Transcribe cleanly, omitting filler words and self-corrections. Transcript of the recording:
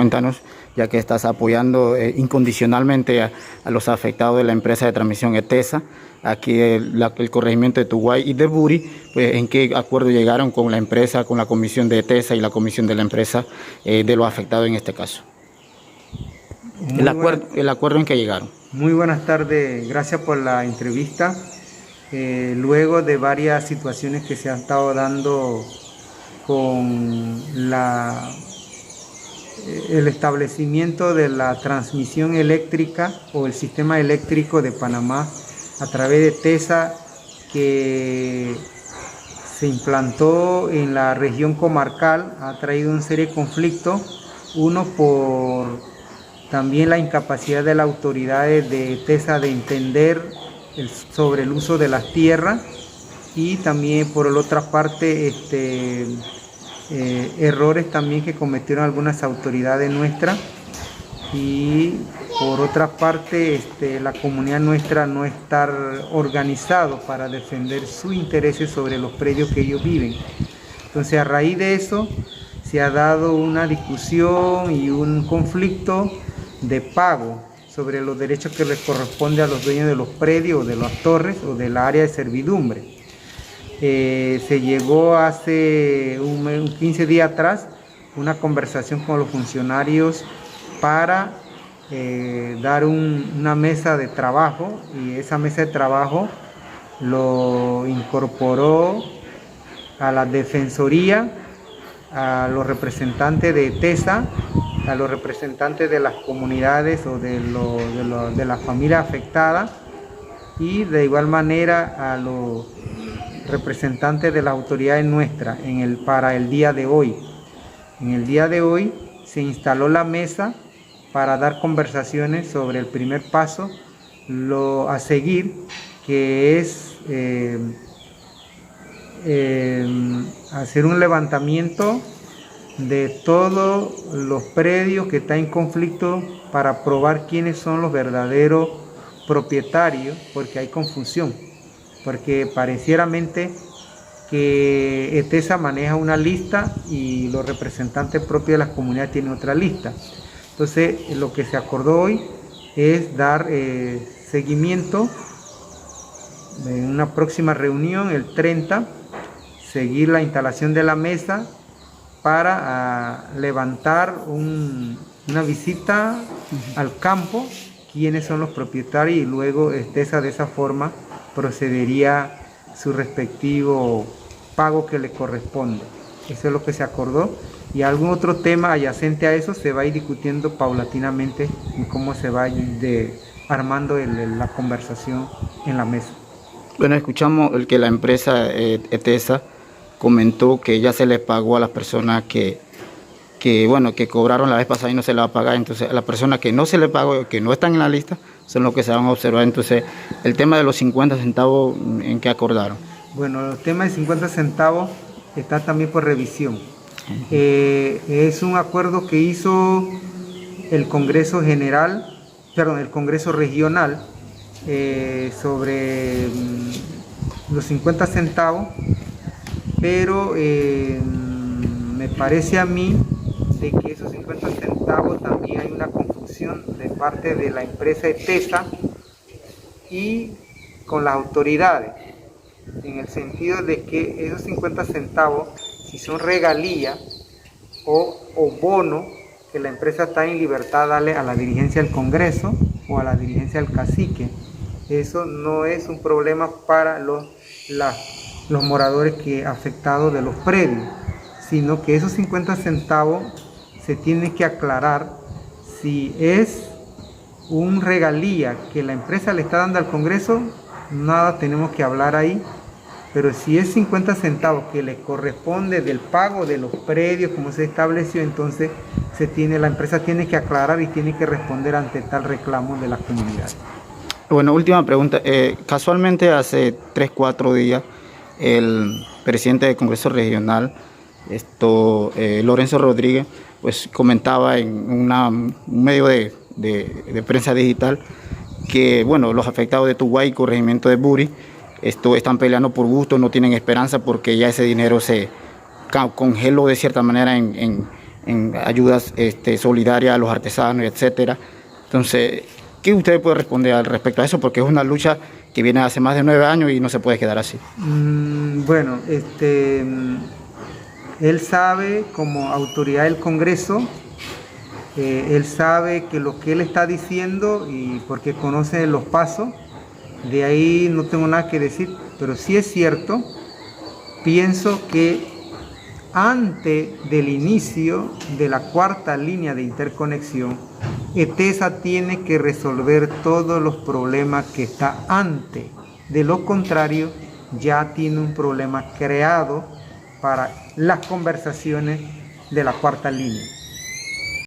Cuéntanos, ya que estás apoyando incondicionalmente a los afectados de la empresa de transmisión ETESA, aquí el corregimiento de Tuguay y de Buri, pues en qué acuerdo llegaron con la empresa, con la comisión de ETESA y la comisión de la empresa de los afectados en este caso. El acuerdo en que llegaron. Muy buenas tardes, gracias por la entrevista. Luego de varias situaciones que se han estado dando con el establecimiento de la transmisión eléctrica o el sistema eléctrico de Panamá a través de ETESA, que se implantó en la región comarcal, ha traído una serie de conflictos, uno por también la incapacidad de las autoridades de ETESA de entender sobre el uso de las tierras, y también por la otra parte errores también que cometieron algunas autoridades nuestras, y por otra parte la comunidad nuestra no estar organizado para defender sus intereses sobre los predios que ellos viven. Entonces, a raíz de eso se ha dado una discusión y un conflicto de pago sobre los derechos que les corresponde a los dueños de los predios o de las torres o del área de servidumbre. Se llegó hace 15 días atrás una conversación con los funcionarios para dar una mesa de trabajo, y esa mesa de trabajo lo incorporó a la Defensoría, a los representantes de ETESA, a los representantes de las comunidades o de las familias afectadas, y de igual manera a los representantes de las autoridades nuestras para el día de hoy. En el día de hoy se instaló la mesa para dar conversaciones sobre el primer paso a seguir, que es hacer un levantamiento de todos los predios que están en conflicto para probar quiénes son los verdaderos propietarios, porque hay confusión, porque parecieramente que ETESA maneja una lista y los representantes propios de las comunidades tienen otra lista. Entonces, lo que se acordó hoy es dar seguimiento en una próxima reunión, el 30, seguir la instalación de la mesa para levantar una visita al campo, quiénes son los propietarios, y luego ETESA de esa forma procedería su respectivo pago que le corresponde. Eso es lo que se acordó, y algún otro tema adyacente a eso se va a ir discutiendo paulatinamente en cómo se va a ir armando la conversación en la mesa. Bueno, escuchamos que la empresa ETESA comentó que ya se le pagó a las personas que cobraron la vez pasada y no se le va a pagar. Entonces, a las personas que no se le pagó, que no están en la lista, son los que se van a observar. Entonces, el tema de los 50 centavos, ¿en qué acordaron? Bueno, el tema de 50 centavos está también por revisión. Es un acuerdo que hizo el Congreso Regional sobre los 50 centavos, pero me parece a mí de que esos 50 centavos también hay una confusión de parte de la empresa ETESA y con las autoridades, en el sentido de que esos 50 centavos, si son regalías o bono que la empresa está en libertad de darle a la dirigencia del Congreso o a la dirigencia del cacique, eso no es un problema para los moradores afectados de los predios, sino que esos 50 centavos se tiene que aclarar si es un regalía que la empresa le está dando al Congreso, nada tenemos que hablar ahí, pero si es 50 centavos que le corresponde del pago de los predios como se estableció, entonces la empresa tiene que aclarar y tiene que responder ante tal reclamo de la comunidad. Bueno, última pregunta. Casualmente hace 3-4 días el presidente del Congreso Regional, Lorenzo Rodríguez, pues comentaba en un medio de prensa digital que los afectados de Tuguay y corregimiento de Buri están peleando por gusto, no tienen esperanza porque ya ese dinero se congeló de cierta manera en en ayudas solidarias a los artesanos, etcétera. Entonces, ¿qué usted puede responder al respecto a eso? Porque es una lucha que viene hace más de 9 años y no se puede quedar así. Bueno, él sabe, como autoridad del Congreso, él sabe que lo que él está diciendo, y porque conoce los pasos, de ahí no tengo nada que decir, pero sí es cierto, pienso que antes del inicio de la cuarta línea de interconexión, ETESA tiene que resolver todos los problemas que está antes. De lo contrario, ya tiene un problema creado para las conversaciones de la cuarta línea.